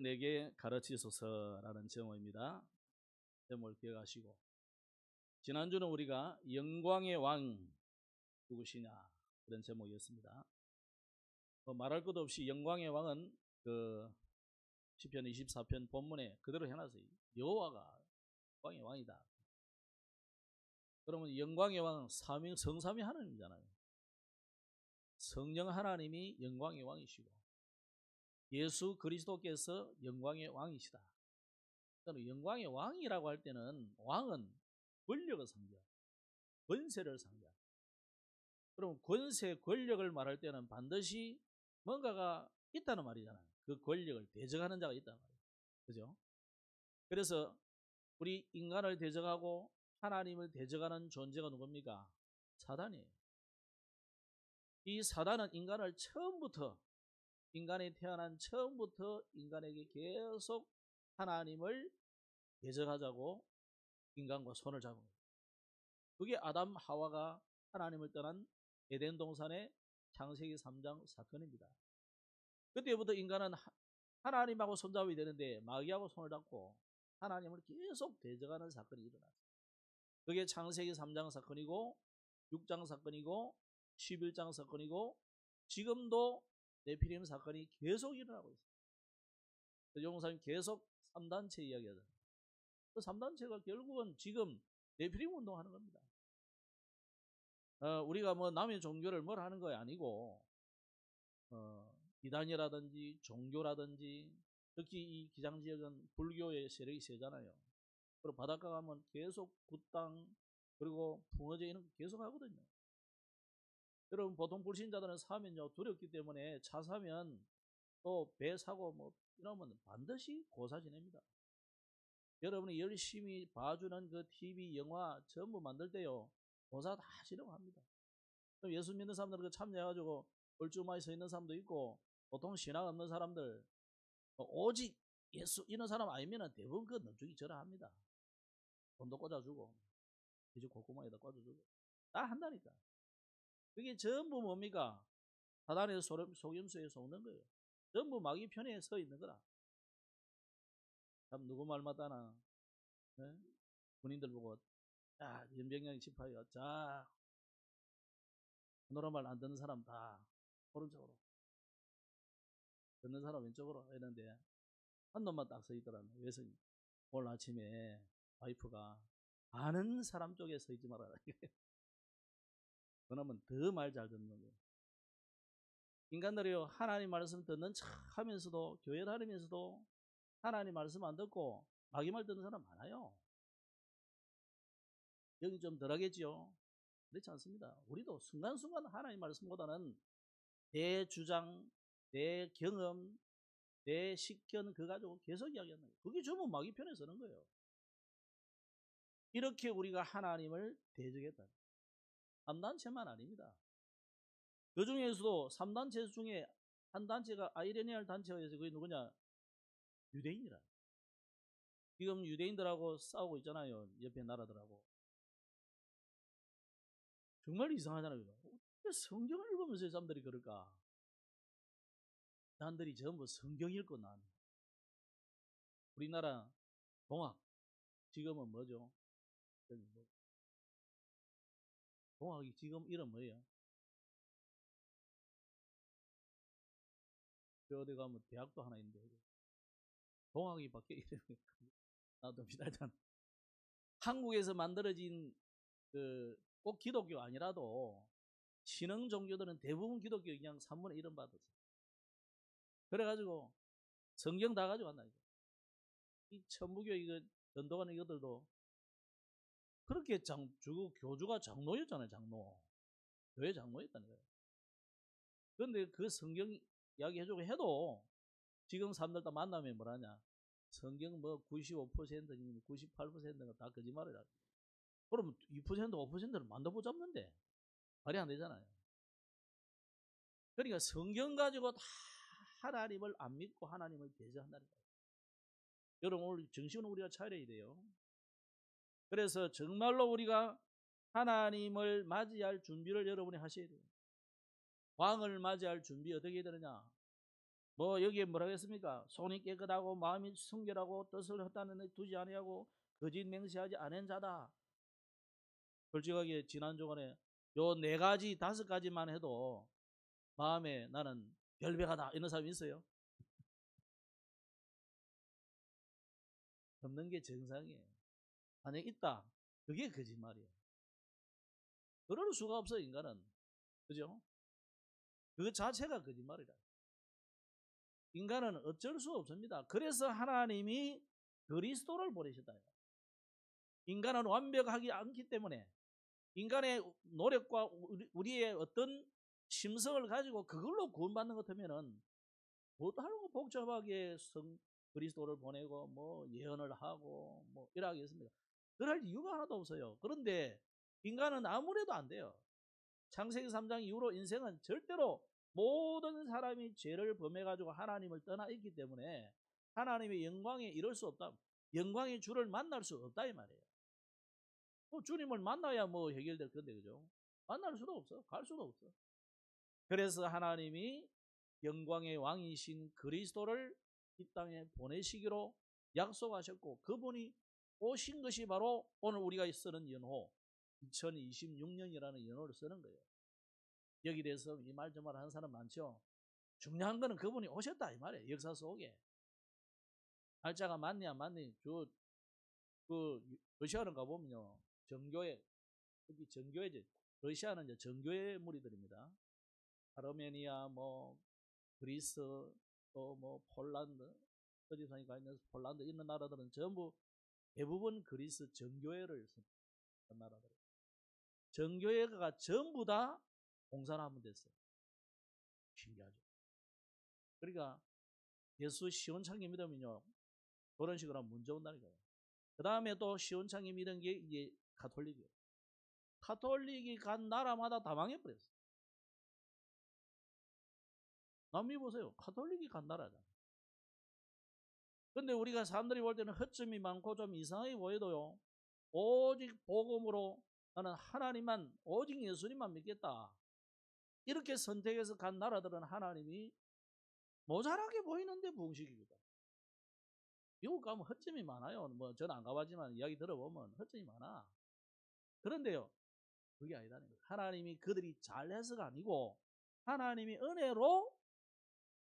내게 가르치소서라는 제목입니다. 제목을 기억하시고, 지난주는 우리가 영광의 왕 누구시냐 그런 제목이었습니다. 말할 것도 없이 영광의 왕은 그 시편 24편 본문에 그대로 해놨어요. 여호와가 영광의 왕이다. 그러면 영광의 왕은 성삼위 하나님이잖아요. 성령 하나님이 영광의 왕이시고 예수 그리스도께서 영광의 왕이시다. 영광의 왕이라고 할 때는 왕은 권력을 상징합니다. 권세를 상징합니다. 그럼 권세, 권력을 말할 때는 반드시 뭔가가 있다는 말이잖아요. 그 권력을 대적하는 자가 있다는 말이에요. 그죠? 그래서 우리 인간을 대적하고 하나님을 대적하는 존재가 누굽니까? 사단이에요. 이 사단은 인간을 인간이 태어난 처음부터 인간에게 계속 하나님을 대적하자고 인간과 손을 잡은 거예요. 그게 아담 하와가 하나님을 떠난 에덴 동산의 창세기 3장 사건입니다. 그때부터 인간은 하나님하고 손잡이 되는데 마귀하고 손을 잡고 하나님을 계속 대적하는 사건이 일어났어요. 그게 창세기 3장 사건이고 6장 사건이고 11장 사건이고 지금도 네피림 사건이 계속 일어나고 있어요. 용사님 계속 3단체 이야기하잖아요. 그 3단체가 결국은 지금 네피림 운동하는 겁니다. 우리가 뭐 남의 종교를 뭘 하는 거 아니고 이단이라든지 종교라든지 특히 이 기장지역은 불교의 세력이 세잖아요. 그리고 바닷가 가면 계속 굿당 그리고 풍어제 이런 거 계속 하거든요. 여러분 보통 불신자들은 사면요 두렵기 때문에 차 사면 또 배 사고 뭐 이러면 반드시 고사 지냅니다. 여러분이 열심히 봐주는 그 TV 영화 전부 만들 때요 고사 다 지르고 합니다. 그럼 예수 믿는 사람들은 그 참여해가지고 얼주마에 서 있는 사람도 있고 보통 신앙 없는 사람들 오직 예수 이런 사람 아니면 대부분 그 넙죽이 절하합니다. 돈도 꽂아주고 이제 콧구멍에다 꽂아주고 다 한다니까. 그게 전부 뭡니까? 사단의 속임수에 속는 거예요. 전부 마귀 편에 서 있는 거라. 참 누구 말 맞다나 네? 군인들 보고 자 연병장이 집합이요 자 노란 말 안 듣는 사람 다 오른쪽으로 듣는 사람 왼쪽으로 이러는데 한 놈만 딱 서 있더라는 외성이. 오늘 아침에 와이프가 아는 사람 쪽에 서 있지 말아라. 그러면 더 말 잘 듣는 거예요. 인간들이요 하나님 말씀 듣는 척 하면서도 교회 다니면서도 하나님 말씀 안 듣고 마귀 말 듣는 사람 많아요. 여기 좀 덜하겠지요. 그렇지 않습니다. 우리도 순간순간 하나님 말씀보다는 내 주장, 내 경험, 내 식견 그거 가지고 계속 이야기하는 거예요. 그게 전부 마귀 편에 서는 거예요. 이렇게 우리가 하나님을 대적했다. 3단체만 아닙니다. 그 중에서도 3단체 중에 한 단체가 아이레니알 단체가 있어요. 그게 누구냐? 유대인이라. 지금 유대인들하고 싸우고 있잖아요. 옆에 나라들하고. 정말 이상하잖아요. 어떻게 성경을 읽으면서 이 사람들이 그럴까? 사람들이 전부 성경 읽고 난. 우리나라 동학 지금은 뭐죠? 동학이 지금 이름 뭐예요? 어디 가면 대학도 하나 있는데 동학이 밖에 이름이 놔둡니다. 일단 한국에서 만들어진 꼭 기독교 아니라도 신흥 종교들은 대부분 기독교 그냥 3분의 1은 받았어요. 그래가지고 성경 다 가져간다니까. 이 천부교 이거 전도관 이것들도 그렇게 교주가 장로였잖아요. 장로. 교회 장로였다는 거예요. 그런데 그 성경 이야기 해주고 해도 지금 사람들 다 만나면 뭐라냐. 성경 뭐 95%는 98%가 다 거짓말이라. 그러면 2% 5%를 만나보 잡는데 말이 안 되잖아요. 그러니까 성경 가지고 다 하나님을 안 믿고 하나님을 대적한다는 거예요. 여러분 오늘 정신을 우리가 차려야 돼요. 그래서 정말로 우리가 하나님을 맞이할 준비를 여러분이 하셔야 돼요. 왕을 맞이할 준비 어떻게 해야 되느냐? 뭐 여기에 뭐라고 했습니까? 손이 깨끗하고 마음이 순결하고 뜻을 헛다는 데 두지 아니하고 거짓 맹세하지 않은 자다. 솔직하게 지난 주간에 요 4가지 5가지만 해도 마음에 나는 결백하다 이런 사람이 있어요? 없는 게 정상이에요. 만약 있다, 그게 거짓말이에요. 그럴 수가 없어 인간은. 그죠? 그 자체가 거짓말이다. 인간은 어쩔 수 없습니다. 그래서 하나님이 그리스도를 보내셨다. 인간은 완벽하지 않기 때문에 인간의 노력과 우리의 어떤 심성을 가지고 그걸로 구원받는 것 같으면은 못하고 복잡하게 그리스도를 보내고 뭐 예언을 하고 뭐 이러겠습니까? 그럴 이유가 하나도 없어요. 그런데 인간은 아무래도 안 돼요. 창세기 3장 이후로 인생은 절대로 모든 사람이 죄를 범해가지고 하나님을 떠나 있기 때문에 하나님의 영광에 이룰 수 없다. 영광의 주를 만날 수 없다 이 말이에요. 주님을 만나야 뭐 해결될 건데, 그죠? 만날 수도 없어. 갈 수도 없어. 그래서 하나님이 영광의 왕이신 그리스도를 이 땅에 보내시기로 약속하셨고, 그분이 오신 것이 바로 오늘 우리가 쓰는 연호 2026년이라는 연호를 쓰는 거예요. 여기 대해서 이 말 저 말 하는 사람 많죠. 중요한 거는 그분이 오셨다 이 말이에요. 역사 속에 날짜가 맞니 안 맞니, 러시아는 가보면요, 정교회, 특히 정교회지. 러시아는 이제 정교회 무리들입니다. 아르메니아, 뭐 그리스, 또 뭐 폴란드, 어디선이 가 있는 폴란드 이런 나라들은 전부 대부분 그리스 정교회를 선 나라들. 정교회가 전부 다 공산화하면 됐어요. 신기하죠. 그러니까 예수 시온창기 믿으면요, 그런 식으로 하면 문제 온다니까요. 그 다음에 또 시온창기 믿은 게 이제 가톨릭이에요. 가톨릭이 간 나라마다 다 망해버렸어요. 남미 보세요. 가톨릭이 간 나라잖아요. 근데 우리가 사람들이 볼 때는 허점이 많고 좀 이상하게 보여도요, 오직 복음으로 나는 하나님만, 오직 예수님만 믿겠다, 이렇게 선택해서 간 나라들은 하나님이 모자라게 보이는데 부흥시킵니다. 미국 가면 허점이 많아요. 뭐 저는 안 가봤지만 이야기 들어보면 허점이 많아. 그런데요, 그게 아니다는 거예요. 하나님이 그들이 잘해서가 아니고 하나님이 은혜로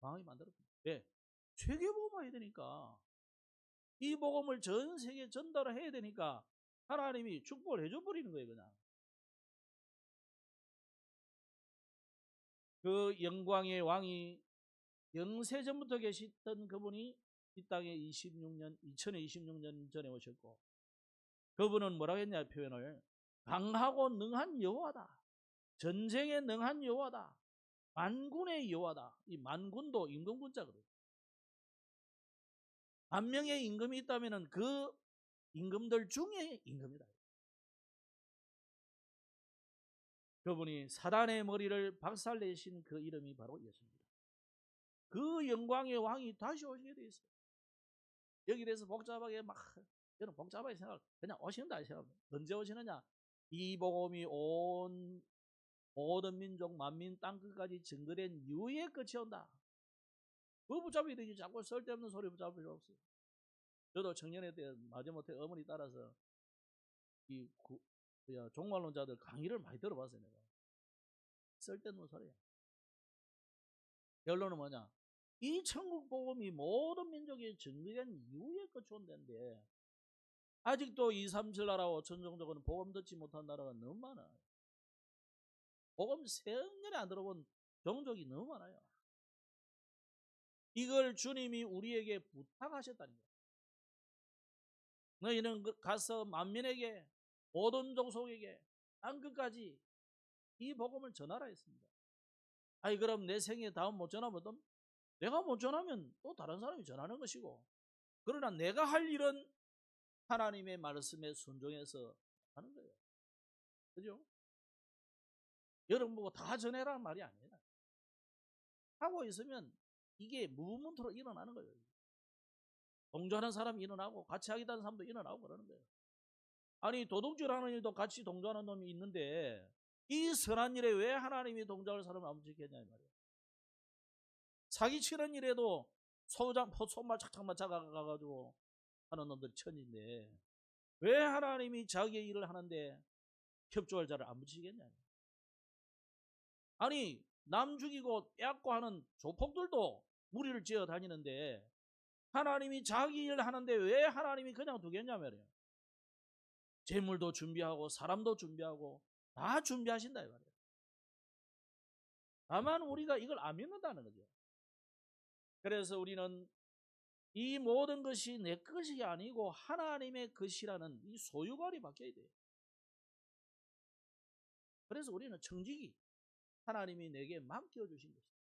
망하게 만들었습니다. 왜? 세계복음화 해야 되니까, 이 복음을 전 세계에 전달을 해야 되니까 하나님이 축복을 해줘 버리는 거예요. 그냥 그 영광의 왕이 영세전부터 계시던 그분이 이 땅에 2026년 전에 오셨고, 그분은 뭐라고 했냐 표현을, 강하고 능한 여호와다, 전쟁에 능한 여호와다, 만군의 여호와다. 이 만군도 임금군자거든요. 1000명의 임금이 있다면 그 임금들 중에 임금이다. 그분이 사단의 머리를 박살내신 그 이름이 바로 예수입니다. 그 영광의 왕이 다시 오시게 돼 있어요. 여기 대해서 복잡하게 막, 저는 복잡하게 생각, 그냥 오신다 생각합니다. 언제 오시느냐? 이 복음이 온 모든 민족 만민 땅끝까지 증거된 이후에 끝이 온다. 그 붙잡아야 되지. 자꾸 쓸데없는 소리 붙잡을 필요 없어요. 저도 청년회 때 마지못해 어머니 따라서 이 종말론자들 강의를 많이 들어봤어요. 내가. 쓸데없는 소리야. 결론은 뭐냐? 이 천국 복음이 모든 민족에 증거된 이후에 끝이 온다는데, 아직도 2, 3, 7 나라 5천 종족은 복음 듣지 못한 나라가 너무 많아요. 복음 생년에 안 들어본 종족이 너무 많아요. 이걸 주님이 우리에게 부탁하셨다는 거예요. 너희는 가서 만민에게, 모든 족속에게, 땅끝까지 이 복음을 전하라 했습니다. 아니 그럼 내 생에 다음 못 전하면, 내가 못 전하면 또 다른 사람이 전하는 것이고, 그러나 내가 할 일은 하나님의 말씀에 순종해서 하는 거예요. 그죠? 여러분 보고 다 전해라는 말이 아니에요. 하고 있으면 이게 무브먼트로 일어나는 거예요. 동조하는 사람이 일어나고 같이 하겠다는 사람도 일어나고 그러는 거예요. 아니 도둑질하는 일도 같이 동조하는 놈이 있는데 이 선한 일에 왜 하나님이 동조할 사람을 안 지켰냐 이 말이에요. 사기치는 일에도 손말 착착만 잡아가가지고 하는 놈들이 천인데 왜 하나님이 자기의 일을 하는데 협조할 자를 안 붙이겠냐. 아니 남 죽이고 빼앗고 하는 조폭들도 무리를 지어 다니는데 하나님이 자기 일을 하는데 왜 하나님이 그냥 두겠냐 말이에요. 재물도 준비하고 사람도 준비하고 다 준비하신다 이 말이에요. 다만 우리가 이걸 안 믿는다는 거죠. 그래서 우리는 이 모든 것이 내 것이 아니고 하나님의 것이라는 이 소유관이 바뀌어야 돼요. 그래서 우리는 청지기 하나님이 내게 맡겨주신 것입니다.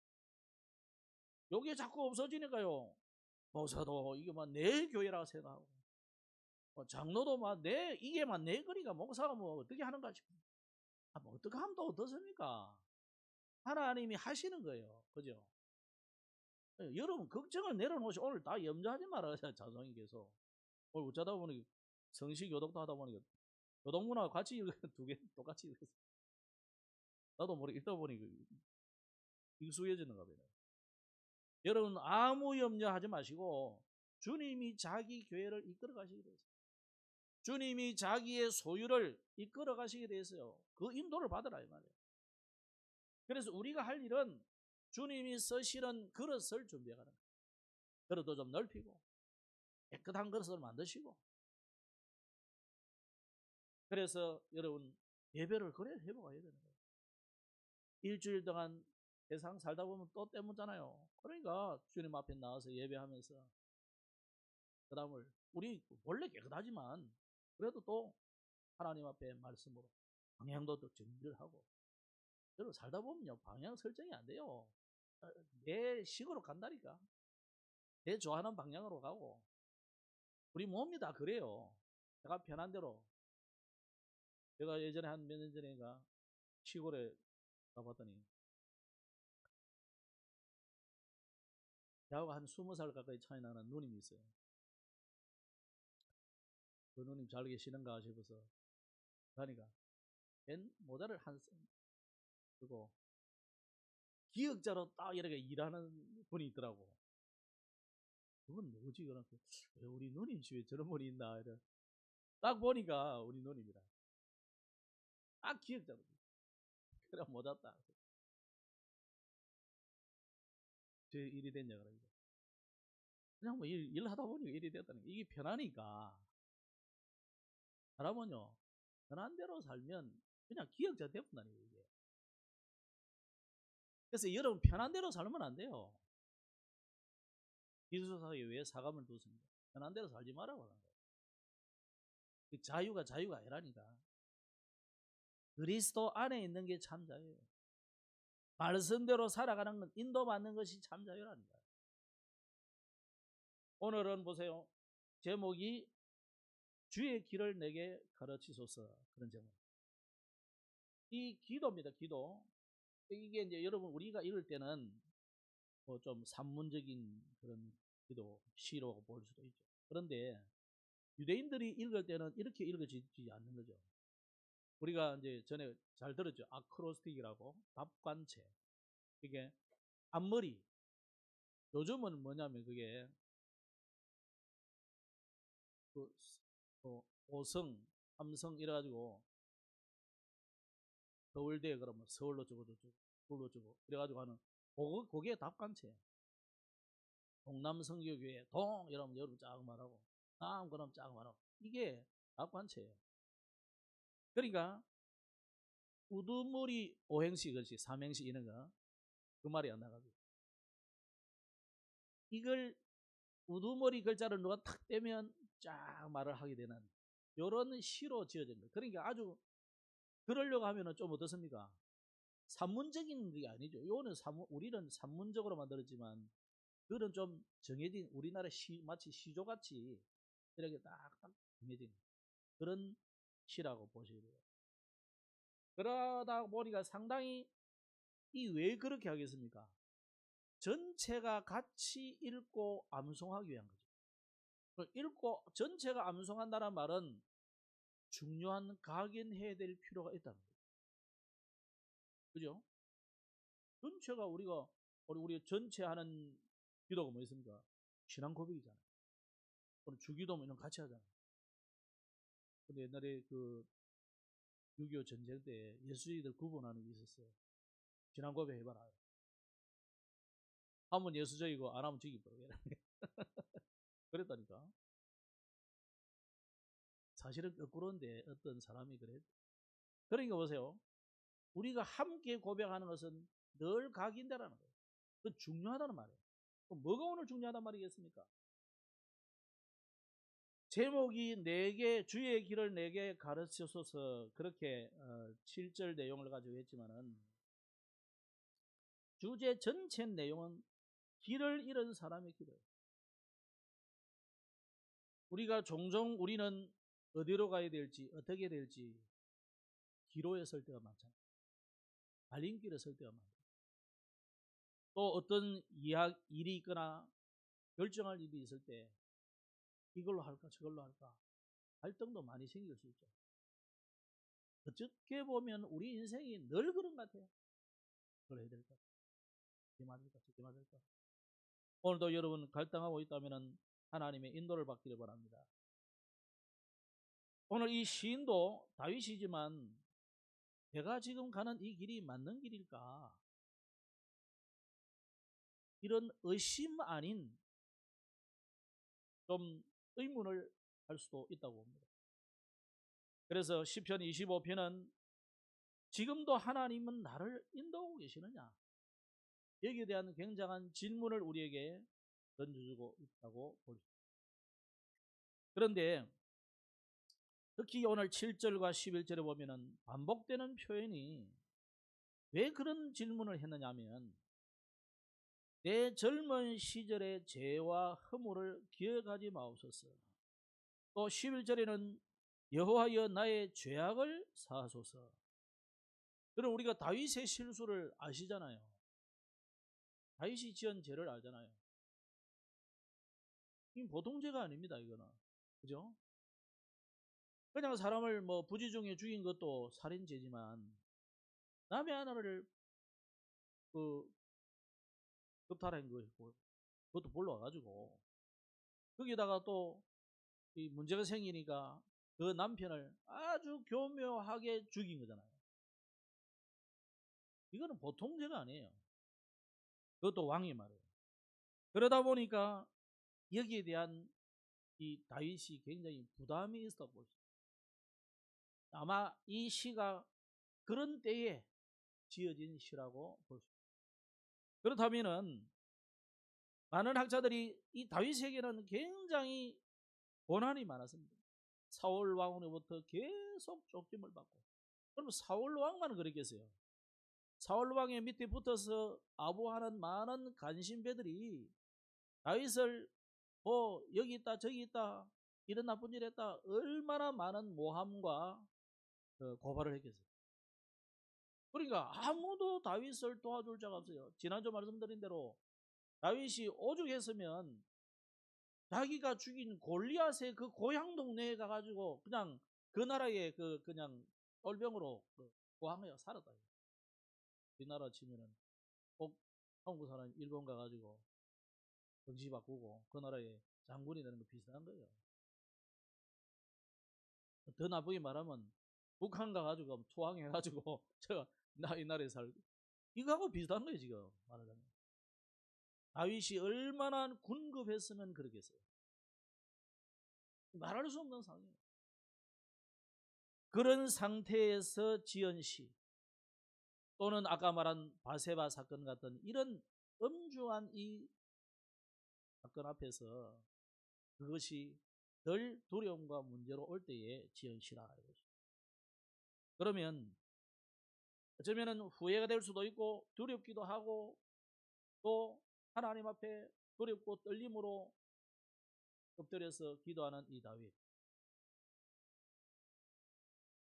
이게 자꾸 없어지니까요. 목사도 이게 막 내 교회라고 생각하고 장로도 막 이게 막 내 거리가 목사가 뭐 어떻게 하는가 싶어요. 뭐 어떻게 하면 또 어떻습니까? 하나님이 하시는 거예요. 그죠? 여러분 걱정을 내려놓으시고 오늘 다 염려하지 말아요. 자성이 계속 오늘 어쩌다 보니 성식 요독도 하다 보니까 요독문화가 같이 두 개 똑같이 읽었어요. 나도 모르게 읽다 보니 익숙해지는가 봐요. 여러분 아무 염려하지 마시고 주님이 자기 교회를 이끌어 가시게 되었어요. 주님이 자기의 소유를 이끌어 가시게 되었어요. 그 인도를 받으라 이 말이에요. 그래서 우리가 할 일은 주님이 쓰시는 그릇을 준비해가는 거예요. 그릇도 좀 넓히고 깨끗한 그릇을 만드시고. 그래서 여러분 예배를 그래 해보아야 되는 거예요. 일주일 동안 세상 살다 보면 또 때묻잖아요. 그러니까 주님 앞에 나와서 예배하면서 그 다음을 우리 원래 깨끗하지만 그래도 또 하나님 앞에 말씀으로 방향도 또 정리를 하고. 여러분 살다 보면요 방향 설정이 안 돼요. 내 식으로 간다니까. 내 좋아하는 방향으로 가고. 우리 몸이 다 그래요. 내가 편한 대로. 제가 예전에 한 몇 년 전에가 시골에 가봤더니 저하고 한 20살 가까이 차이 나는 누님이 있어요. 그 누님 잘 계시는가 싶어서 가니까 맨 모자를 한 쓰고 기역자로 딱 이렇게 일하는 분이 있더라고. 그건 누구지? 그러니까 왜 우리 누님 집에 저런 분이 있나? 이래. 딱 보니까 우리 누님이라. 딱 기억자로. 그래 모자 딱. 저 일이 됐냐 그러니까. 그냥 뭐 일 하다 보니까 일이 됐다는 게 이게 편하니까. 사람은요 편한 대로 살면 그냥 기억자 되뿐다니까 이게. 그래서 여러분 편한 대로 살면 안 돼요. 기술사에 왜 사감을 두습니까? 편한 대로 살지 말라고 하는 거예요. 자유가 아니라니까. 그리스도 안에 있는 게 참 자유예요. 말씀대로 살아가는 건 인도받는 것이 참 자유라니까. 오늘은 보세요. 제목이 주의 길을 내게 가르치소서. 그런 제목. 이 기도입니다. 기도. 이게 이제 여러분 우리가 읽을 때는 뭐 좀 산문적인 그런 기도 시로 볼 수도 있죠. 그런데 유대인들이 읽을 때는 이렇게 읽어지지 않는 거죠. 우리가 이제 전에 잘 들었죠. 아크로스틱이라고 답관체. 이게 앞머리. 요즘은 뭐냐면 그게 그 오성, 삼성 이래가지고 서울대 그러면 서울로 주고 서울로 주고 그래가지고 하는 그게 답관체. 동남성교교회 동 이러면 여러분 쫙 말하고 남 그럼 쫙 말하고 이게 답관체예요. 그러니까 우두머리 오행시 그렇지 삼행시 이런 거 그 말이 안 나가지고 이걸 우두머리 글자를 누가 탁 떼면 쫙 말을 하게 되는 이런 시로 지어진 거예요. 그러니까 아주 그러려고 하면은 좀 어떻습니까? 산문적인 게 아니죠. 요는 우리는 산문적으로 만들었지만 그런 좀 정해진 우리나라 마치 시조같이 이렇게 딱딱 정해진 그런 시라고 보셔야 돼요. 그러다 보니까 상당히 왜 그렇게 하겠습니까? 전체가 같이 읽고 암송하기 위한 거죠. 읽고 전체가 암송한다는 말은 중요한 각인해야 될 필요가 있다는 거죠. 그죠? 전체가 우리가 우리 전체 하는 기도가 뭐 있습니까? 신앙 고백이잖아요. 오늘 주기도 이런 같이 하잖아요. 근데 옛날에 그 6.25 전쟁 때 예수쟁이들 구분하는 게 있었어요. 신앙 고백 해봐라. 하면 예수쟁이고 안 하면 죽이버려. 그랬다니까. 사실은 거꾸로인데 어떤 사람이 그래. 그러니까 보세요. 우리가 함께 고백하는 것은 늘 각인되라는 거예요. 그 중요하다는 말이에요. 그럼 뭐가 오늘 중요하단 말이겠습니까? 제목이 내게 주의 길을 내게 가르치소서 그렇게 7절 내용을 가지고 했지만은 주제 전체 내용은 길을 잃은 사람의 길이에요. 우리가 종종 우리는 어디로 가야 될지 어떻게 될지 기로에 설 때가 많잖아요. 갈림길에 설 때가 많아요. 또 어떤 일이 있거나 결정할 일이 있을 때 이걸로 할까 저걸로 할까 갈등도 많이 생길 수 있죠. 어떻게 보면 우리 인생이 늘 그런 것 같아요. 그걸 해야 될까? 이게 맞을까? 저게 맞을까? 오늘도 여러분 갈등하고 있다면 하나님의 인도를 받기를 바랍니다. 오늘 이 시인도 다윗이지만 내가 지금 가는 이 길이 맞는 길일까? 이런 의심 아닌 좀 의문을 할 수도 있다고 봅니다. 그래서 시편 25편은 지금도 하나님은 나를 인도하고 계시느냐? 여기에 대한 굉장한 질문을 우리에게 던져주고 있다고 볼 수 있습니다. 그런데 특히 오늘 7절과 11절에 보면은 반복되는 표현이 왜 그런 질문을 했느냐 하면 내 젊은 시절의 죄와 허물을 기억하지 마옵소서. 또 11절에는 여호와여 나의 죄악을 사하소서. 그럼 우리가 다윗의 실수를 아시잖아요. 다윗이 지은 죄를 알잖아요. 이 보통 죄가 아닙니다, 이거는. 그죠? 그냥 사람을 뭐 부지중에 죽인 것도 살인죄지만 남의 하나를 그 겁탈한 거고 그것도 불러와가지고 거기다가 또 이 문제가 생기니까 그 남편을 아주 교묘하게 죽인 거잖아요. 이거는 보통 죄가 아니에요. 그것도 왕이 말이에요. 그러다 보니까 여기에 대한 이 다윗이 굉장히 부담이 있어 보입니다. 아마 이 시가 그런 때에 지어진 시라고 볼 수 있습니다. 그렇다면은 많은 학자들이 이 다윗에게는 굉장히 고난이 많았습니다. 사울 왕으로부터 계속 쫓김을 받고. 그럼 사울 왕만 그랬겠어요? 사울 왕의 밑에 붙어서 아부하는 많은 간신배들이 다윗을 뭐 여기 있다 저기 있다 이런 나쁜 일 했다 얼마나 많은 모함과 고발을 했겠어요. 그러니까 아무도 다윗을 도와줄 자가 없어요. 지난주 말씀드린 대로 다윗이 오죽했으면 자기가 죽인 골리앗의 그 고향 동네에 가가지고 그냥 그 나라의 그냥 똘병으로 고항에 살았다. 우리나라 치면은 꼭 한국 사람 일본 가가지고 정치 바꾸고 그 나라의 장군이 되는 거 비슷한 거예요. 더 나쁘게 말하면 북한 가가지고 투항해가지고 제가 이 나라에 살고 이거하고 비슷한 거예요 지금 말하자면. 다윗이 얼마나 군급했으면 그러겠어요. 말할 수 없는 상황이에요. 그런 상태에서 지은 시 또는 아까 말한 바세바 사건 같은 이런 엄중한 이 사건 앞에서 그것이 덜 두려움과 문제로 올 때에 지은 시라. 그러면 어쩌면 후회가 될 수도 있고 두렵기도 하고 또 하나님 앞에 두렵고 떨림으로 엎드려서 기도하는 이 다윗.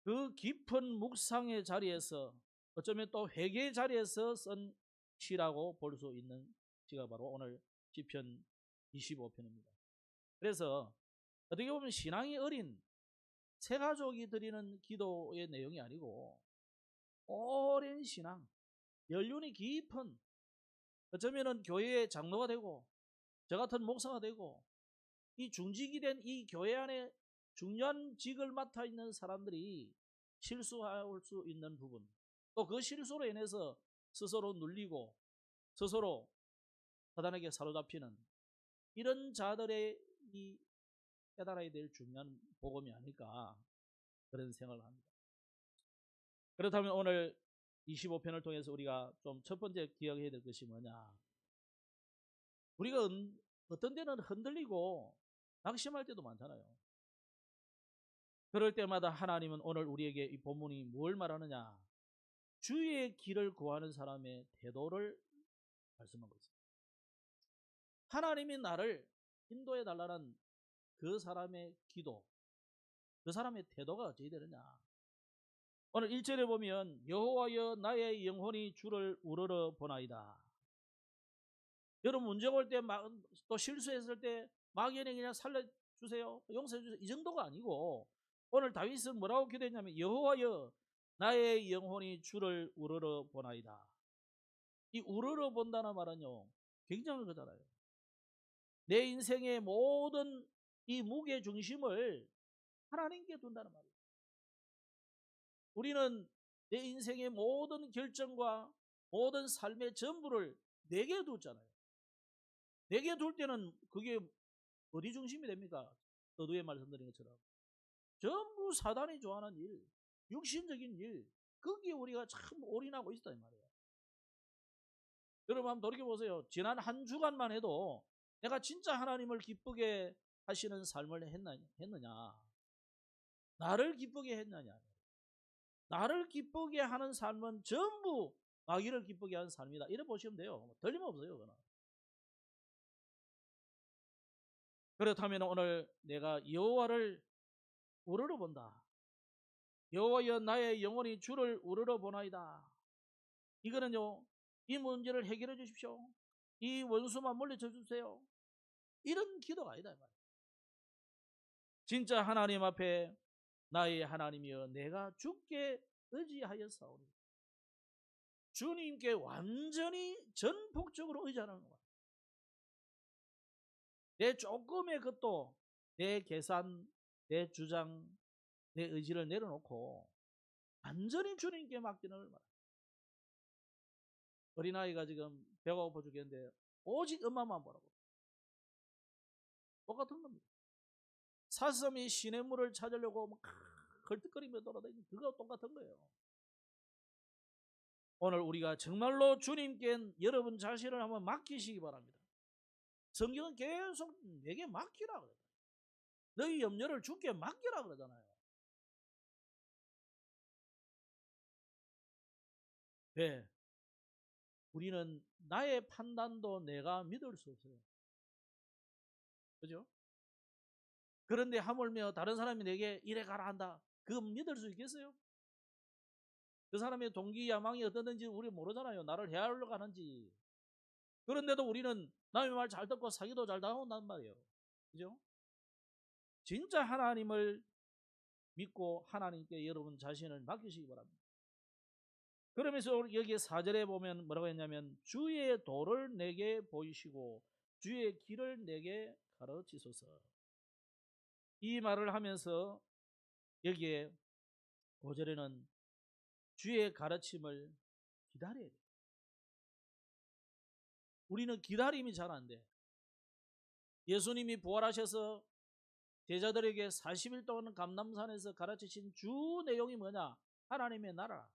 그 깊은 묵상의 자리에서 어쩌면 또 회개의 자리에서 쓴 시라고 볼 수 있는 시가 바로 오늘 시편 25편입니다. 그래서 어떻게 보면 신앙이 어린 새 가족이 드리는 기도의 내용이 아니고 오랜 신앙, 연륜이 깊은 어쩌면은 교회의 장로가 되고 저 같은 목사가 되고 이 중직이 된 이 교회 안에 중요한 직을 맡아 있는 사람들이 실수할 수 있는 부분, 또 그 실수로 인해서 스스로 눌리고 스스로 사단에게 사로잡히는 이런 자들의 이 깨달아야 될 중요한 복음이 아닐까, 그런 생각을 합니다. 그렇다면 오늘 25편을 통해서 우리가 좀 첫 번째 기억해야 될 것이 뭐냐, 우리가 어떤 때는 흔들리고 낙심할 때도 많잖아요. 그럴 때마다 하나님은 오늘 우리에게 이 본문이 뭘 말하느냐, 주의 길을 구하는 사람의 태도를 말씀하고 있습니다. 하나님이 나를 인도해 달라는 그 사람의 기도, 그 사람의 태도가 어찌 되느냐. 오늘 1절에 보면 여호와여 나의 영혼이 주를 우러러 보나이다. 여러분 문제 올 때 또 실수했을 때 막연히 그냥 살려주세요, 용서해주세요, 이 정도가 아니고 오늘 다윗은 뭐라고 기도했냐면 여호와여 나의 영혼이 주를 우러러 보나이다. 이 우러러 본다는 말은요 굉장한 거잖아요. 내 인생의 모든 이 무게 중심을 하나님께 둔다는 말이에요. 우리는 내 인생의 모든 결정과 모든 삶의 전부를 내게 두잖아요. 내게 둘 때는 그게 어디 중심이 됩니까? 서두에 말씀드린 것처럼 전부 사단이 좋아하는 일, 육신적인 일, 거기에 우리가 참 올인하고 있다 이 말이에요. 여러분 한번 돌이켜보세요. 지난 한 주간만 해도 내가 진짜 하나님을 기쁘게 하시는 삶을 했느냐, 나를 기쁘게 했느냐. 나를 기쁘게 하는 삶은 전부 마귀를 기쁘게 하는 삶이다, 이래 보시면 돼요. 틀림없어요. 그건. 그렇다면 오늘 내가 여호와를 우러러 본다. 여호와여 나의 영혼이 주를 우러러 보나이다. 이거는요 이 문제를 해결해 주십시오, 이 원수만 물리쳐 주세요, 이런 기도가 아니다. 진짜 하나님 앞에 나의 하나님이여 내가 주께 의지하였사오니, 주님께 완전히 전폭적으로 의지하는 거야. 내 조금의 것도 내 계산, 내 주장, 내 의지를 내려놓고 완전히 주님께 맡기는 걸 말합니다. 어린아이가 지금 배가 고파 죽겠는데 오직 엄마만 보라고. 똑같은 겁니다. 사슴이 시냇물을 찾으려고 막 걸떡거리며 돌아다니는 그거 똑같은 거예요. 오늘 우리가 정말로 주님께 여러분 자신을 한번 맡기시기 바랍니다. 성경은 계속 내게 맡기라 그래요. 너희 염려를 주께 맡기라 그러잖아요. 왜? 우리는 나의 판단도 내가 믿을 수 없어요. 그죠? 그런데 하물며 다른 사람이 내게 이래 가라 한다, 그거 믿을 수 있겠어요? 그 사람의 동기 야망이 어떠든지 우리 모르잖아요. 나를 해하려고 하는지. 그런데도 우리는 남의 말 잘 듣고 사기도 잘 당한단 말이에요. 그죠? 진짜 하나님을 믿고 하나님께 여러분 자신을 맡기시기 바랍니다. 그러면서 여기 4절에 보면 뭐라고 했냐면 주의 도를 내게 보이시고 주의 길을 내게 가르치소서. 이 말을 하면서 여기에 5절에는 주의 가르침을 기다려야 돼요. 우리는 기다림이 잘 안 돼. 예수님이 부활하셔서 제자들에게 40일 동안 감람산에서 가르치신 주 내용이 뭐냐? 하나님의 나라.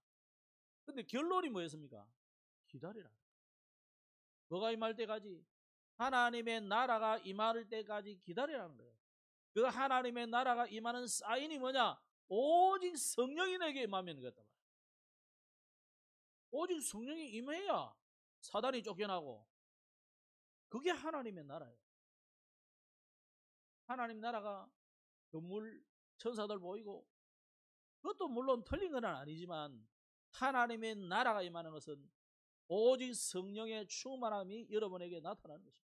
근데 결론이 뭐였습니까? 기다리라. 뭐가 임할 때까지? 하나님의 나라가 임할 때까지 기다리라는 거예요. 그 하나님의 나라가 임하는 사인이 뭐냐? 오직 성령이 내게 임하면 그랬단 말이에요. 오직 성령이 임해야 사단이 쫓겨나고, 그게 하나님의 나라예요. 하나님 나라가 건물 천사들 보이고, 그것도 물론 틀린 건 아니지만 하나님의 나라가 임하는 것은 오직 성령의 충만함이 여러분에게 나타나는 것입니다.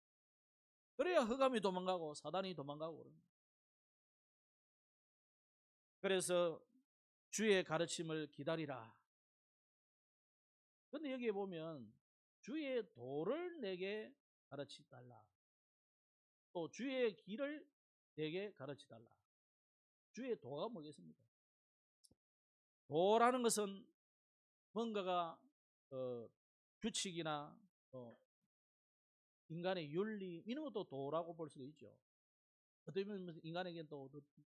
그래야 흑암이 도망가고 사단이 도망가고 그럽니다. 그래서 주의 가르침을 기다리라. 근데 여기에 보면 주의 도를 내게 가르치달라. 또 주의 길을 내게 가르치달라. 주의 도가 뭐겠습니까? 도라는 것은 뭔가가 규칙이나 인간의 윤리 이런 것도 도라고 볼 수도 있죠. 어떻게 보면 인간에게는 또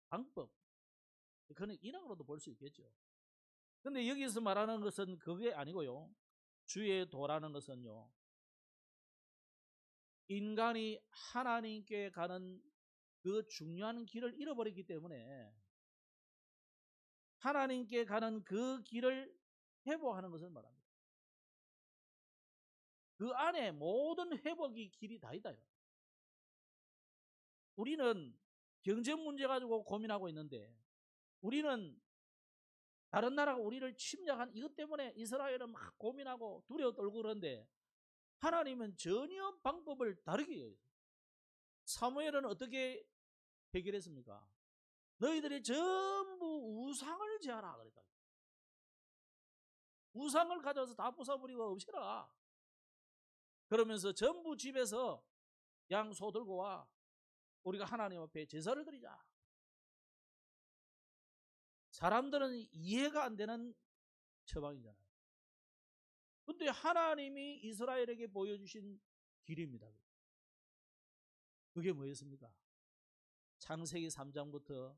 방법, 그는 인학으로도 볼 수 있겠죠. 근데 여기서 말하는 것은 그게 아니고요. 주의 도라는 것은요, 인간이 하나님께 가는 그 중요한 길을 잃어버렸기 때문에 하나님께 가는 그 길을 회복하는 것을 말합니다. 그 안에 모든 회복의 길이 다 있다. 우리는 경제 문제 가지고 고민하고 있는데, 우리는 다른 나라가 우리를 침략한 이것 때문에 이스라엘은 막 고민하고 두려워 떨고 그러는데, 하나님은 전혀 방법을 다르게 해요. 사무엘은 어떻게 해결했습니까? 너희들이 전부 우상을 제하라 그랬다. 우상을 가져와서 다 부숴버리고 없애라. 그러면서 전부 집에서 양소 들고 와. 우리가 하나님 앞에 제사를 드리자. 사람들은 이해가 안 되는 처방이잖아요. 근데 하나님이 이스라엘에게 보여주신 길입니다. 그게 뭐였습니까? 창세기 3장부터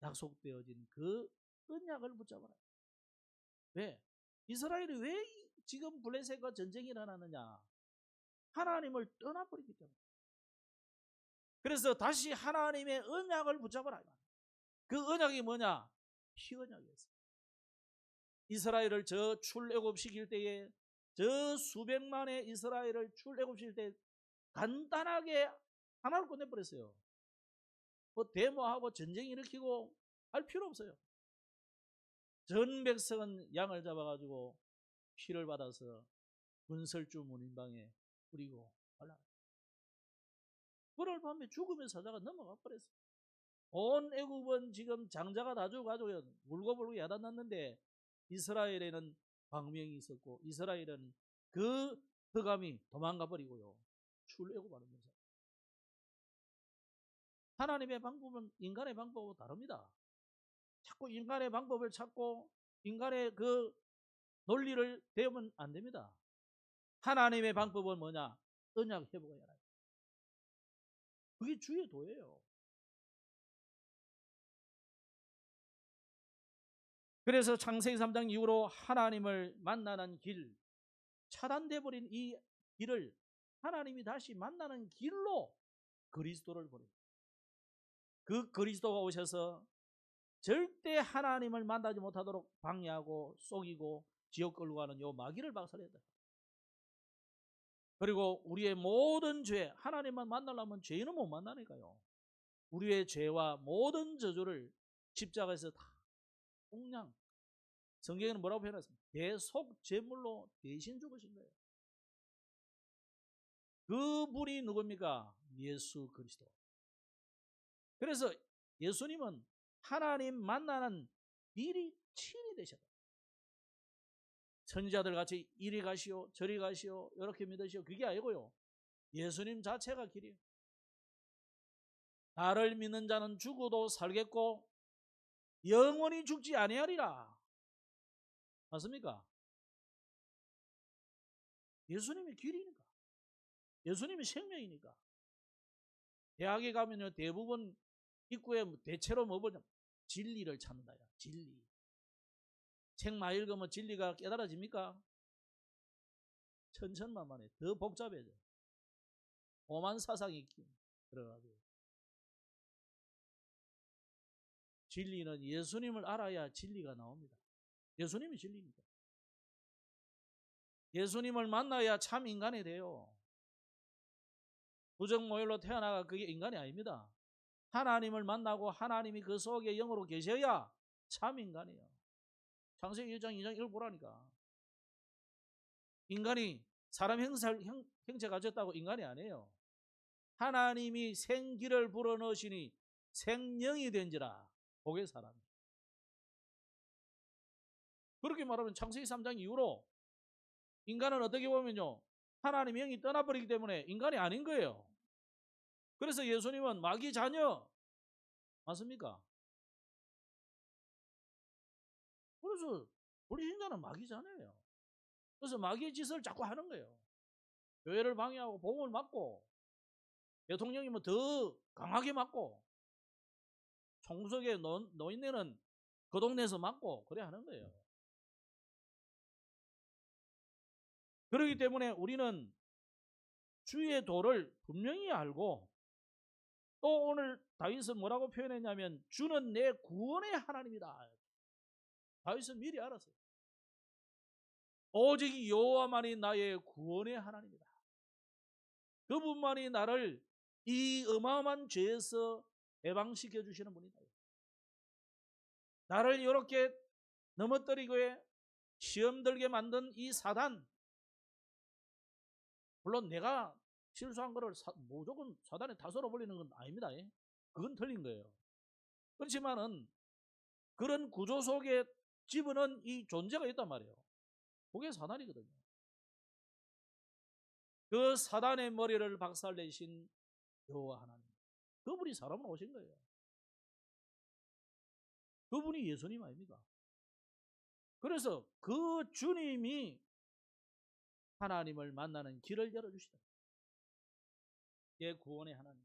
약속되어진 그 언약을 붙잡아라. 왜? 이스라엘이 왜 지금 블레셋과 전쟁이 일어나느냐? 하나님을 떠나버리기 때문에. 그래서 다시 하나님의 언약을 붙잡아라. 그 언약이 뭐냐? 피언약이었어요. 이스라엘을 저 출애굽시킬 때에 저 수백만의 이스라엘을 출애굽시킬 때 간단하게 하나를 끝내버렸어요. 뭐 데모하고 전쟁 일으키고 할 필요 없어요. 전 백성은 양을 잡아가지고 피를 받아서 문설주 문인방에 뿌리고 발라. 그럴 밤에 죽음의 사자가 넘어가 버렸어요. 온 애굽은 지금 장자가 다 죽어가지고 울고불고 야단났는데 이스라엘에는 광명이 있었고 이스라엘은 그 흑암이 도망가 버리고요. 출애굽하는 거죠. 하나님의 방법은 인간의 방법하고 다릅니다. 자꾸 인간의 방법을 찾고 인간의 그 논리를 대면 안 됩니다. 하나님의 방법은 뭐냐? 언약 회복해야 해요. 그게 주의 도예요. 그래서 창세기 3장 이후로 하나님을 만나는 길, 차단돼 버린 이 길을 하나님이 다시 만나는 길로 그리스도를 보내요. 그 그리스도가 오셔서 절대 하나님을 만나지 못하도록 방해하고 속이고 지옥 끌고 가는 요 마귀를 박살냈다. 그리고 우리의 모든 죄, 하나님만 만나려면 죄인은 못 만나니까요. 우리의 죄와 모든 저주를 십자가에서 다 공양, 성경에는 뭐라고 표현했습니까? 대속 제물로 대신 죽으신 거예요. 그분이 누굽니까? 예수 그리스도. 그래서 예수님은 하나님 만나는 길이 친히 되셨다. 선지자들 같이 이리 가시오 저리 가시오 이렇게 믿으시오 그게 아니고요. 예수님 자체가 길이에요. 나를 믿는 자는 죽어도 살겠고 영원히 죽지 아니하리라. 맞습니까? 예수님이 길이니까. 예수님이 생명이니까. 대학에 가면요 대부분 입구에 대체로 뭐 보냐? 진리를 찾는다. 진리. 책 많이 읽으면 진리가 깨달아집니까? 천천만만해. 더 복잡해져. 오만 사상이 들어가고. 진리는 예수님을 알아야 진리가 나옵니다. 예수님이 진리니까. 예수님을 만나야 참 인간이 돼요. 부정모혈로 태어나가 그게 인간이 아닙니다. 하나님을 만나고 하나님이 그 속에 영으로 계셔야 참 인간이에요. 창세기 1장 2장 읽어보라니까. 인간이 사람 형체 가졌다고 인간이 아니에요. 하나님이 생기를 불어넣으시니 생명이 된지라. 그게 사람이에요. 그렇게 말하면 창세기 3장 이후로 인간은 어떻게 보면요 하나님의 영이 떠나버리기 때문에 인간이 아닌 거예요. 그래서 예수님은 마귀 자녀 맞습니까? 그래서 불신자는 마귀 자녀예요. 그래서 마귀의 짓을 자꾸 하는 거예요. 교회를 방해하고 복음을 막고 대통령이면 더 강하게 막고 총석에 노인네는 그 동네에서 막고 그래 하는 거예요. 그렇기 때문에 우리는 주의 도를 분명히 알고 또 오늘 다윗은 뭐라고 표현했냐면 주는 내 구원의 하나님이다. 다윗은 미리 알았어요. 오직 여호와만이 나의 구원의 하나님이다. 그분만이 나를 이 어마어마한 죄에서 해방시켜 주시는 분이다. 나를 이렇게 넘어뜨리고 시험 들게 만든 이 사단, 물론 내가 실수한 거를 무조건 사단에 다 썰어버리는 건 아닙니다. 그건 틀린 거예요. 그렇지만은 그런 구조 속에 집어넣은 이 존재가 있단 말이에요. 그게 사단이거든요. 그 사단의 머리를 박살내신 여호와 하나님, 그분이 사람으로 오신 거예요. 그분이 예수님 아닙니까? 그래서 그 주님이 하나님을 만나는 길을 열어주시다. 예, 구원의 하나님.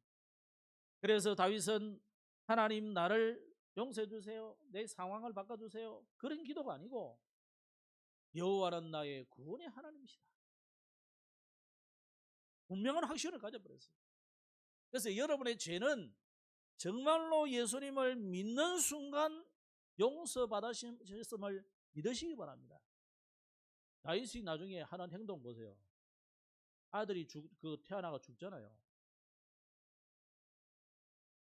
그래서 다윗은 하나님 나를 용서해 주세요, 내 상황을 바꿔주세요, 그런 기도가 아니고 여호와는 나의 구원의 하나님이시다. 분명한 확신을 가져버렸어요. 그래서 여러분의 죄는 정말로 예수님을 믿는 순간 용서받으셨음을 믿으시기 바랍니다. 다윗이 나중에 하는 행동 보세요. 아들이 태어나가 죽잖아요.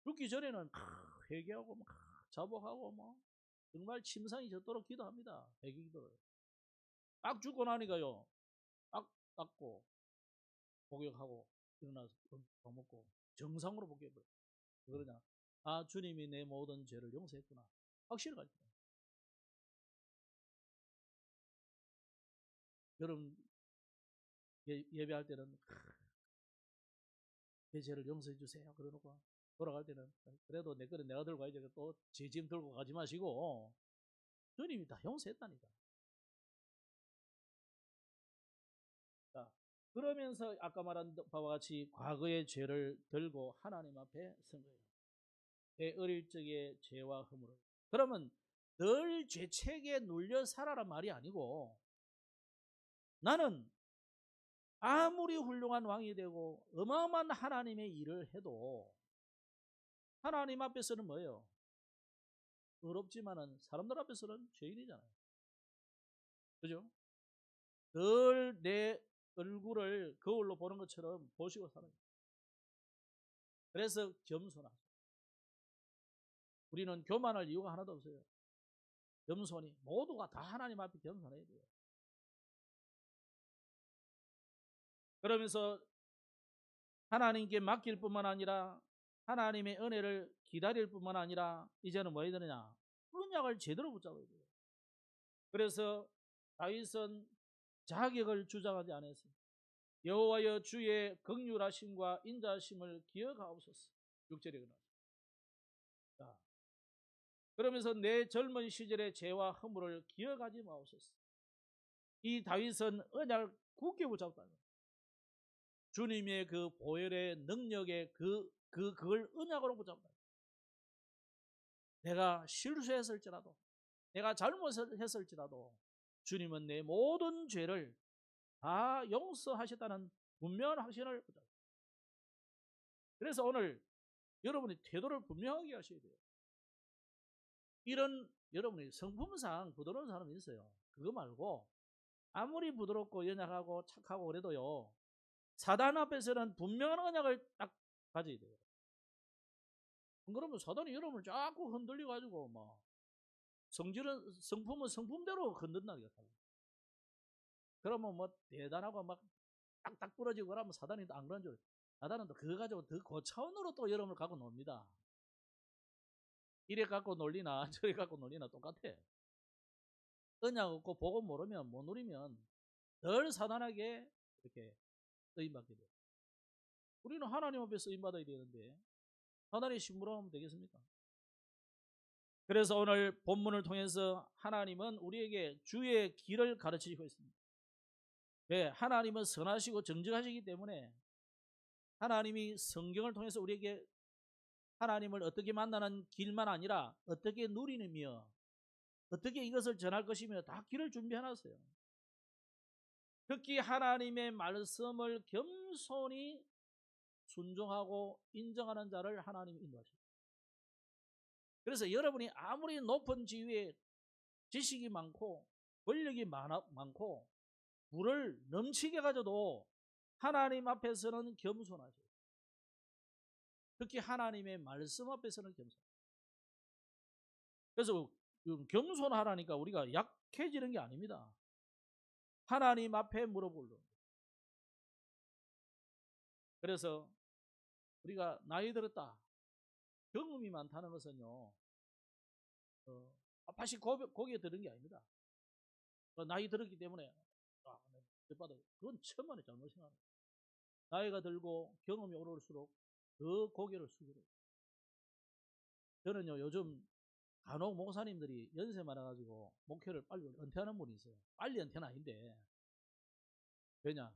죽기 전에는 회개하고 자복하고 정말 침상이 젖도록 기도합니다. 회개 기도를. 딱 죽고 나니까요, 딱 닦고 복역하고 일어나서 밥 먹고 정상으로 복역을. 그러냐? 아, 주님이 내 모든 죄를 용서했구나. 확신을 가지고. 여러분 예배할 때는 내 죄를 용서해 주세요 그러놓고 돌아갈 때는 그래도 내 거는 내가 들고 가야지 또 죄짐 들고 가지 마시고 주님이 다 용서했다니까. 자, 그러면서 아까 말한 바와 같이 과거의 죄를 들고 하나님 앞에 선 거예요. 내 어릴 적의 죄와 허물을. 그러면 늘 죄책에 눌려 살아란 말이 아니고 나는 아무리 훌륭한 왕이 되고 어마어마한 하나님의 일을 해도 하나님 앞에서는 뭐예요? 어렵지만은 사람들 앞에서는 죄인이잖아요. 그죠? 늘 내 얼굴을 거울로 보는 것처럼 보시고 사는 거예요. 그래서 겸손하죠. 우리는 교만할 이유가 하나도 없어요. 겸손히 모두가 다 하나님 앞에 겸손해야 돼요. 그러면서 하나님께 맡길 뿐만 아니라 하나님의 은혜를 기다릴 뿐만 아니라 이제는 뭐 해야 되느냐? 언약을 제대로 붙잡아야 돼요. 그래서 다윗은 자격을 주장하지 않았어요. 여호와여 주의 긍휼하심과 인자하심을 기억하옵소서. 6절에 그러나. 자, 그러면서 내 젊은 시절의 죄와 허물을 기억하지 마옵소서. 이 다윗은 언약을 굳게 붙잡다. 주님의 그 보혈의 능력에 그걸 언약으로 붙잡다. 내가 실수했을지라도, 내가 잘못했을지라도 주님은 내 모든 죄를 다 용서하셨다는 분명한 확신을 붙잡다. 그래서 오늘 여러분이 태도를 분명하게 하셔야 돼요. 이런 여러분이 성품상 부드러운 사람이 있어요. 그거 말고 아무리 부드럽고 연약하고 착하고 그래도요, 사단 앞에서는 분명한 언약을 딱 가져야 돼요. 그러면 사단이 여러분을 자꾸 흔들려 가지고 성품은 성품대로 흔든다니까. 그러면 대단하고 딱딱 부러지고 그러면 사단이 또 안 그런 줄. 사단은 또 그거 가지고 더 고차원으로 또 여러분을 갖고 놉니다. 이래 갖고 놀리나 저래 갖고 놀리나 똑같아. 언약 없고 복음 모르면 못 누리면 늘 사단에게 이렇게 쓰임받게 돼요. 우리는 하나님 앞에 쓰임받아야 되는데 사단의 심부름하면 되겠습니까? 그래서 오늘 본문을 통해서 하나님은 우리에게 주의 길을 가르치고 있습니다. 왜? 하나님은 선하시고 정직하시기 때문에 하나님이 성경을 통해서 우리에게 하나님을 어떻게 만나는 길만 아니라 어떻게 누리느며 어떻게 이것을 전할 것이며 다 길을 준비해놨어요. 특히 하나님의 말씀을 겸손히 순종하고 인정하는 자를 하나님이 인도하십니다. 그래서 여러분이 아무리 높은 지위에 지식이 많고 권력이 많고 물을 넘치게 가져도 하나님 앞에서는 겸손하셔요. 특히 하나님의 말씀 앞에서는 겸손. 그래서 겸손하라니까 우리가 약해지는 게 아닙니다. 하나님 앞에 물어보려. 그래서 우리가 나이 들었다, 경험이 많다는 것은요, 다시 고개 들은 게 아닙니다. 나이 들었기 때문에 그건 천만의 잘못이야. 나이가 들고 경험이 오를수록 더 고개를 숙이려. 저는요 요즘 간혹 목사님들이 연세 많아가지고 목회를 빨리 은퇴하는 분이 있어요. 빨리 은퇴는 아닌데 왜냐?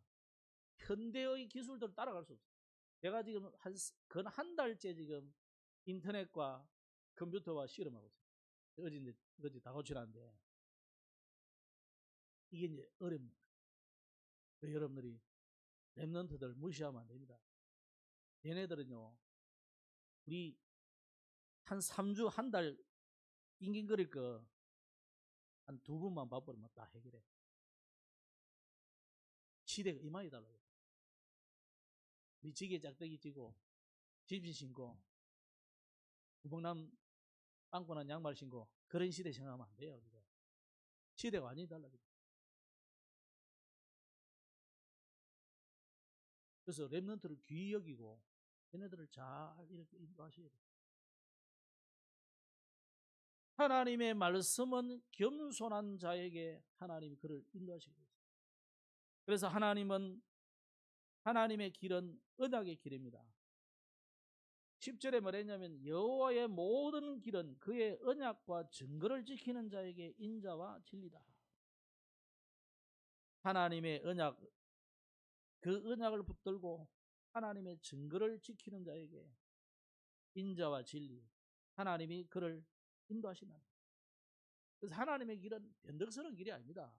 현대의 기술들을 따라갈 수 없어요. 제가 지금 한 달째 지금 인터넷과 컴퓨터와 실험하고 있어요. 어제 다 고치라는데 이게 이제 어렵니다. 여러분들이 랩런트들 무시하면 안 됩니다. 얘네들은요 우리 한 3주 한 달 낑낑거릴 거 한 2분만 봐버리면 다 해결해. 시대가 이만이 달라요. 우리 지게 짝대기 찌고 집신 신고 구멍난 빵꾸난 양말 신고 그런 시대 생각하면 안 돼요. 우리가. 시대가 완전히 달라요. 그래서 랩런트를 귀히 여기고 얘네들을 잘 이렇게 인도하셔야 돼요. 하나님의 말씀은 겸손한 자에게 하나님이 그를 인도하시고 있습니다. 그래서 하나님의 길은 언약의 길입니다. 10절에 뭐랬냐면 여호와의 모든 길은 그의 언약과 증거를 지키는 자에게 인자와 진리다. 하나님의 언약, 그 언약을 붙들고 하나님의 증거를 지키는 자에게 인자와 진리, 하나님이 그를 인도하신다. 그래서 하나님의 길은 변덕스러운 길이 아닙니다.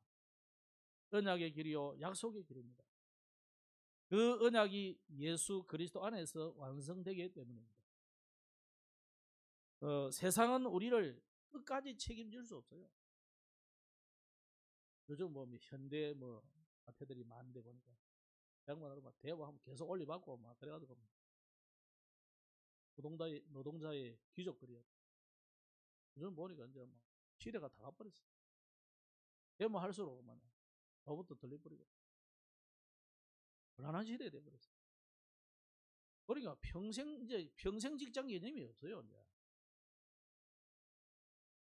언약의 길이요 약속의 길입니다. 그 언약이 예수 그리스도 안에서 완성되기 때문입니다. 세상은 우리를 끝까지 책임질 수 없어요. 요즘 현대 마태들이 많은데 보니까 양반으로 막 대화하면 계속 올려받고 막 그래가지고 노동자의 귀족들이요. 요즘 보니까 이제 시대가 다 가버렸어. 데모할수록 더부터 들려버리고 불안한 시대가 돼버렸어. 그러니까 평생 직장 개념이 없어요. 이제.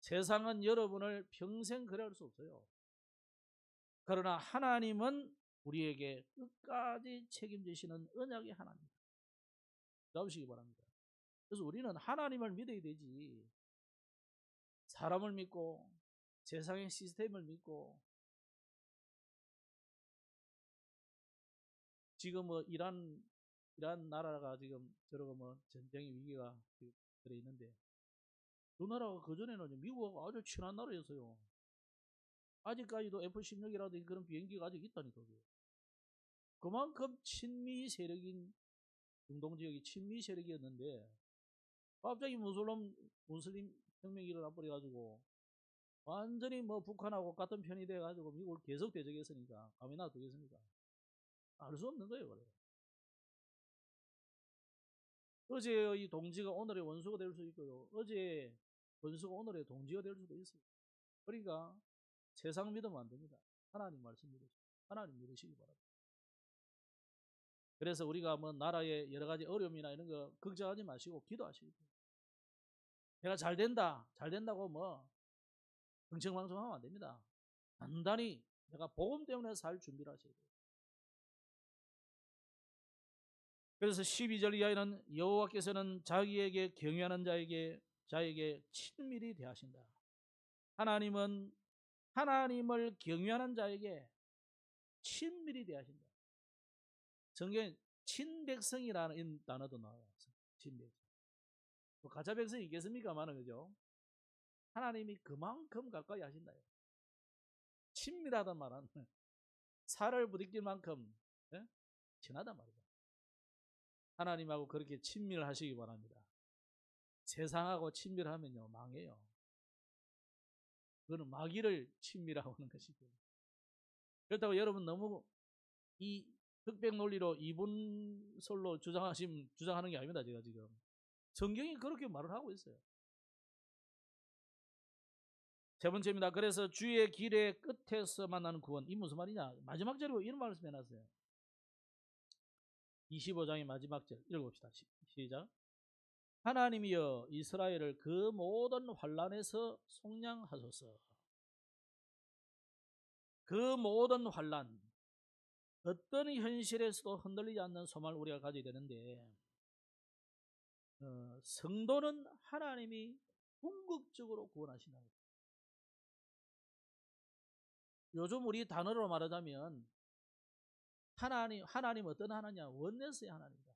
세상은 여러분을 평생 그래 할 수 없어요. 그러나 하나님은 우리에게 끝까지 책임지시는 언약의 하나님. 잡으시기 바랍니다. 그래서 우리는 하나님을 믿어야 되지. 사람을 믿고 세상의 시스템을 믿고 지금 이란 나라가 지금 저러고 전쟁의 위기가 들어 있는데 그 나라가 그전에는 미국하고 아주 친한 나라였어요. 아직까지도 F-16이라든지 그런 비행기가 아직 있다니까. 그만큼 친미 세력인 중동 지역이 친미 세력이었는데 갑자기 무슬림 혁명이 일어나 버려가지고 완전히 북한하고 같은 편이 돼가지고 미국을 계속 대적했으니까 감히 놔두겠습니까? 알 수 없는 거예요. 그래. 어제의 동지가 오늘의 원수가 될 수 있고요. 어제의 원수가 오늘의 동지가 될 수도 있어요. 그러니까 세상 믿으면 안 됩니다. 하나님 말씀 믿으시고 하나님 믿으시기 바랍니다. 그래서 우리가 나라의 여러 가지 어려움이나 이런 거 걱정하지 마시고 기도하시기 바랍니다. 내가 잘 된다고 흥청망청하면 안 됩니다. 단단히 내가 복음 때문에 살 준비를 하셔야 돼요. 그래서 12절 이하에는 여호와께서는 자기에게 경외하는 자에게 친밀히 대하신다. 하나님은 하나님을 경외하는 자에게 친밀히 대하신다. 성경에 친백성이라는 단어도 나와요. 친백성. 뭐 가짜 백성이 있겠습니까만은, 그죠? 하나님이 그만큼 가까이 하신다. 친밀하단 말은 살을 부딪힐 만큼 친하단 말이다. 하나님하고 그렇게 친밀하시기 바랍니다. 세상하고 친밀하면요 망해요. 그거는 마귀를 친밀하고 하는 것이죠. 그렇다고 여러분 너무 이 흑백 논리로 이분설로 주장하는 게 아닙니다. 제가 지금 성경이 그렇게 말을 하고 있어요. 세 번째입니다. 그래서 주의 길의 끝에서 만나는 구원. 이 무슨 말이냐? 마지막 절에 이런 말씀 해놨어요. 25장의 마지막 절 읽어봅시다. 시작. 하나님이여 이스라엘을 그 모든 환난에서 속량하소서. 그 모든 환난, 어떤 현실에서도 흔들리지 않는 소망을 우리가 가져야 되는데, 성도는 하나님이 궁극적으로 구원하신다. 요즘 우리 단어로 말하자면 하나님 어떤 하나냐? 원네스의 하나님이다.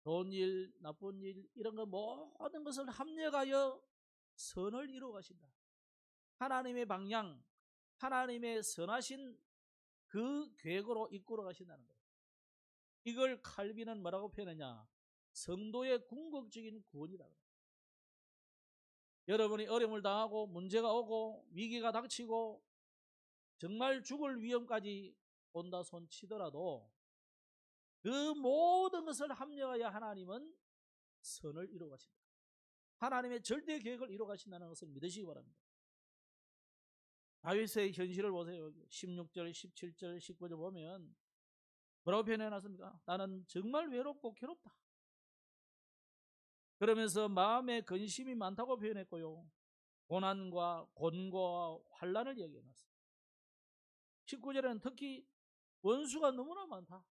좋은 일, 나쁜 일 이런 거 모든 것을 합력하여 선을 이루어 가신다. 하나님의 방향, 하나님의 선하신 그 계획으로 이끌어 가신다는 거예요. 이걸 칼빈은 뭐라고 표현하냐? 성도의 궁극적인 구원이다. 여러분이 어려움을 당하고 문제가 오고 위기가 닥치고 정말 죽을 위험까지 온다 손치더라도 그 모든 것을 합력하여 하나님은 선을 이루어 가신다. 하나님의 절대 계획을 이루어 가신다는 것을 믿으시기 바랍니다. 다윗의 현실을 보세요. 16절, 17절, 19절 보면 뭐라고 표현해놨습니까? 나는 정말 외롭고 괴롭다. 그러면서 마음에 근심이 많다고 표현했고요. 고난과 곤고와 환난을 이야기해놨어요. 19절에는 특히 원수가 너무나 많다.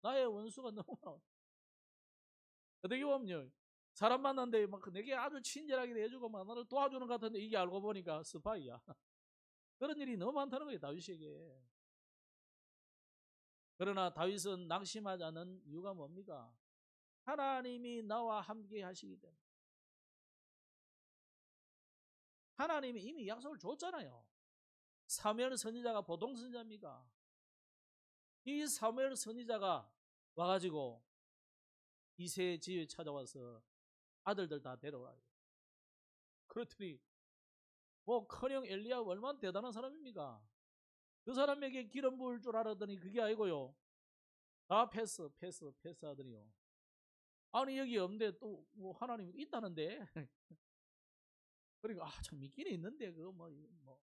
나의 원수가 너무나 많다. 어떻게 보면요, 사람 만났는데 막 내게 아주 친절하게 해주고 막 나를 도와주는 것 같은데 이게 알고 보니까 스파이야. 그런 일이 너무 많다는 거예요, 다윗에게. 그러나 다윗은 낙심하지 않은 이유가 뭡니까? 하나님이 나와 함께 하시기 때문에. 하나님이 이미 약속을 줬잖아요. 사무엘 선지자가 보통 선지자입니까? 이 사무엘 선지자가 와가지고 이세 집에 찾아와서 아들들 다 데려오라. 그렇더니 뭐 커녕 엘리야가 얼마나 대단한 사람입니까? 그 사람에게 기름 부을 줄 알았더니 그게 아니고요. 다 패스 하더니요. 아니 여기 없는데 또 뭐 하나님 있다는데. 그러니까 참 있긴 있는데 그거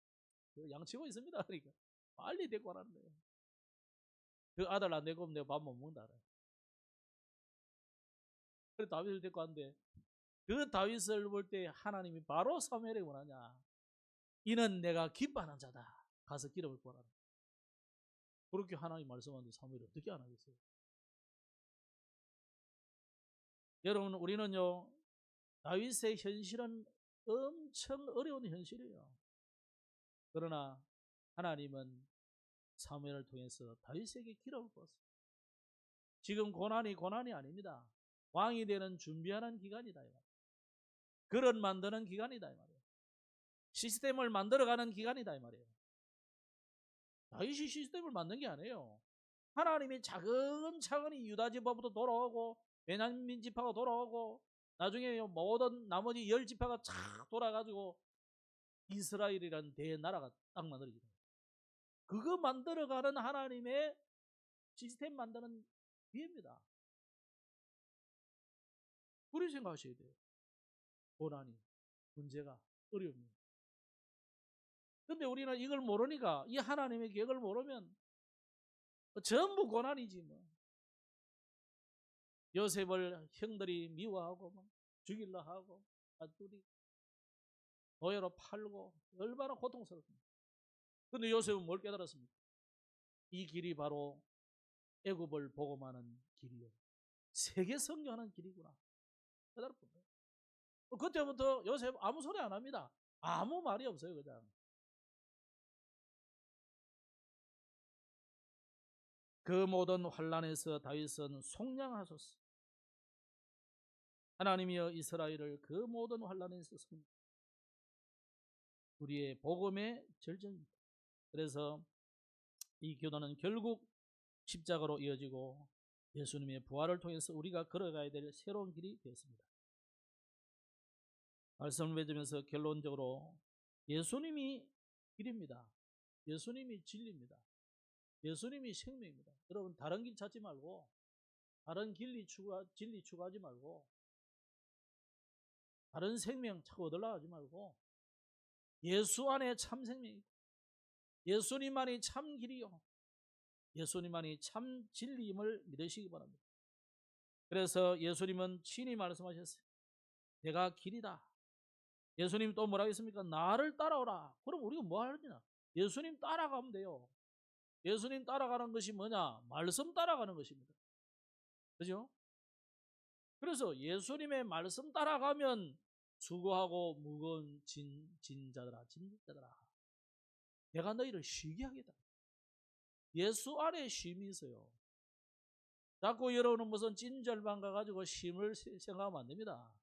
그 양치고 있습니다. 그러니까 빨리 데리고 와라는 거예요. 그 아들 안 데리고 오면 내가 밥 못 먹는다. 그래서 다윗을 데리고 왔는데 그 다윗을 볼 때 하나님이 바로 사무엘에게 원하냐? 이는 내가 기뻐하는 자다. 가서 기름을 부어라. 그렇게 하나님 말씀하는데 사무엘이 어떻게 안 하겠어요? 여러분 우리는요 다윗의 현실은 엄청 어려운 현실이에요. 그러나 하나님은 사무엘을 통해서 다윗에게 기름을 부었어요. 지금 고난이 아닙니다. 왕이 되는 준비하는 기간이다. 그릇 만드는 기간이다. 이 말이에요. 시스템을 만들어가는 기간이다. 이 말이에요. 다윗이 시스템을 만든 게 아니에요. 하나님이 차근차근히 유다 지파부터 돌아오고 베냐민 지파가 돌아오고 나중에 모든 나머지 10지파가 쫙 돌아가지고 이스라엘이라는 대나라가 딱 만들어지다. 그거 만들어가는 하나님의 시스템 만드는 기회입니다. 그렇게 생각하셔야 돼요. 고난이, 문제가, 어려움이. 근데 우리는 이걸 모르니까, 이 하나님의 계획을 모르면 전부 고난이지 뭐. 요셉을 형들이 미워하고 막 죽이려 하고 둘이 노예로 팔고 얼마나 고통스럽습니까? 근데 요셉은 뭘 깨달았습니까? 이 길이 바로 애굽을 복음하는 길이요 세계 선교하는 길이구나 깨달았던 거예요. 그때부터 요셉 아무 소리 안 합니다. 아무 말이 없어요. 그냥 그 모든 환난에서 다윗은 속량하소서. 하나님이여 이스라엘을 그 모든 환난에서 속량. 우리의 복음의 절정입니다. 그래서 이 교도는 결국 십자가로 이어지고 예수님의 부활을 통해서 우리가 걸어가야 될 새로운 길이 되었습니다. 말씀을 맺으면서 결론적으로 예수님이 길입니다. 예수님이 진리입니다. 예수님이 생명입니다. 여러분 다른 길 찾지 말고 다른 진리 추구하지 말고 다른 생명 찾고 얻으려고 하지 말고 예수 안에 참 생명이 있고 예수님만이 참 길이요 예수님만이 참 진리임을 믿으시기 바랍니다. 그래서 예수님은 친히 말씀하셨어요. 내가 길이다. 예수님 또 뭐라고 했습니까? 나를 따라오라. 그럼 우리가 뭐 하느냐? 예수님 따라가면 돼요. 예수님 따라가는 것이 뭐냐? 말씀 따라가는 것입니다. 그죠? 그래서 예수님의 말씀 따라가면 수고하고 무거운 진자들아 내가 너희를 쉬게 하겠다. 예수 안에 쉼이 있어요. 자꾸 여러분은 무슨 찐절방 가가지고 쉼을 생각하면 안 됩니다.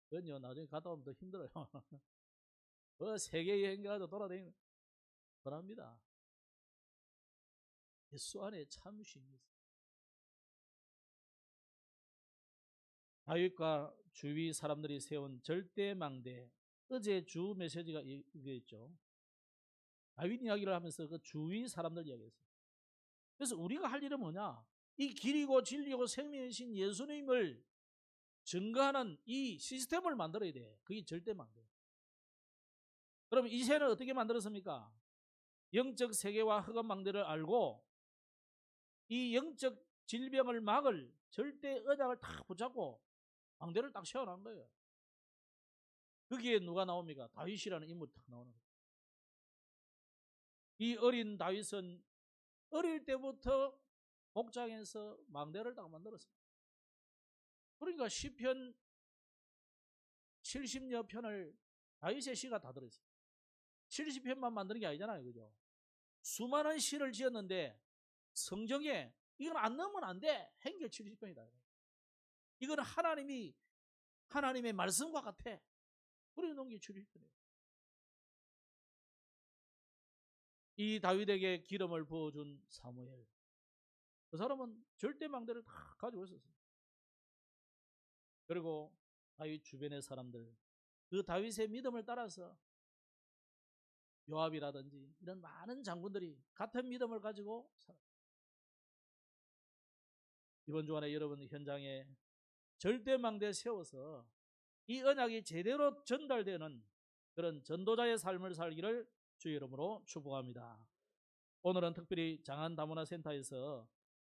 그건요 나중에 갔다 오면 더 힘들어요. 세계 여행 가서 돌아다니면 그럽니다. 예수 안에 참 쉼이 있어요. 다윗과 주위 사람들이 세운 절대망대 어제 주 메시지가 이거였죠. 다윗 이야기를 하면서 그 주위 사람들 이야기했어요. 그래서 우리가 할 일은 뭐냐? 이 길이고 진리고 생명이신 예수님을 증거하는 이 시스템을 만들어야 돼. 그게 절대망대. 그럼 이세는 어떻게 만들었습니까? 영적 세계와 흑암망대를 알고 이 영적 질병을 막을 절대 언약을 딱 붙잡고 망대를 딱 세워놓은 거예요. 거기에 누가 나옵니까? 다윗이라는 인물이 딱 나오는 거예요. 이 어린 다윗은 어릴 때부터 목장에서 망대를 딱 만들었어요. 그러니까 시편 70여 편을 다윗의 시가 다 들어있어요. 70편만 만드는 게 아니잖아요. 그죠? 수많은 시를 지었는데 성경에 이건 안 넣으면 안 돼. 행결 70편이다. 이건 하나님의 말씀과 같아. 그래 놓은 게 70편이에요. 이 다윗에게 기름을 부어준 사무엘. 그 사람은 절대망대를 다 가지고 있었어요. 그리고 다윗 주변의 사람들, 그 다윗의 믿음을 따라서 요압이라든지 이런 많은 장군들이 같은 믿음을 가지고 살아요. 이번 주간에 여러분 현장에 절대망대 세워서 이 언약이 제대로 전달되는 그런 전도자의 삶을 살기를 주의 이름으로 축복합니다. 오늘은 특별히 장안 다문화 센터에서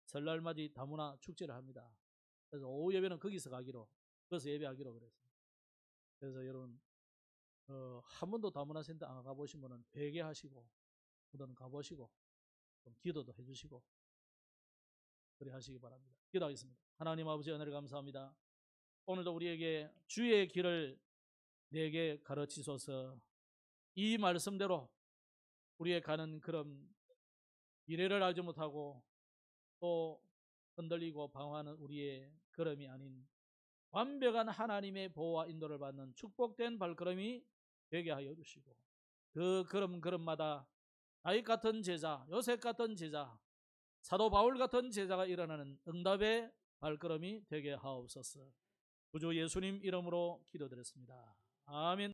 설날 맞이 다문화 축제를 합니다. 그래서 오후 예배는 거기서 예배하기로 그랬어요. 그래서 여러분 한 번도 다문화 센터 안 가보신 분은 회개하시고 또는 가보시고 좀 기도도 해주시고 그래 하시기 바랍니다. 기도하겠습니다. 하나님 아버지 은혜를 감사합니다. 오늘도 우리에게 주의 길을 내게 가르치소서. 이 말씀대로 우리의 가는 그런 미래를 알지 못하고 또 흔들리고 방황하는 우리의 걸음이 아닌 완벽한 하나님의 보호와 인도를 받는 축복된 발걸음이 되게 하여 주시고 그 걸음마다 다윗 같은 제자, 요셉 같은 제자, 사도 바울 같은 제자가 일어나는 응답의 발걸음이 되게 하옵소서. 구주 예수님 이름으로 기도드렸습니다. 아멘.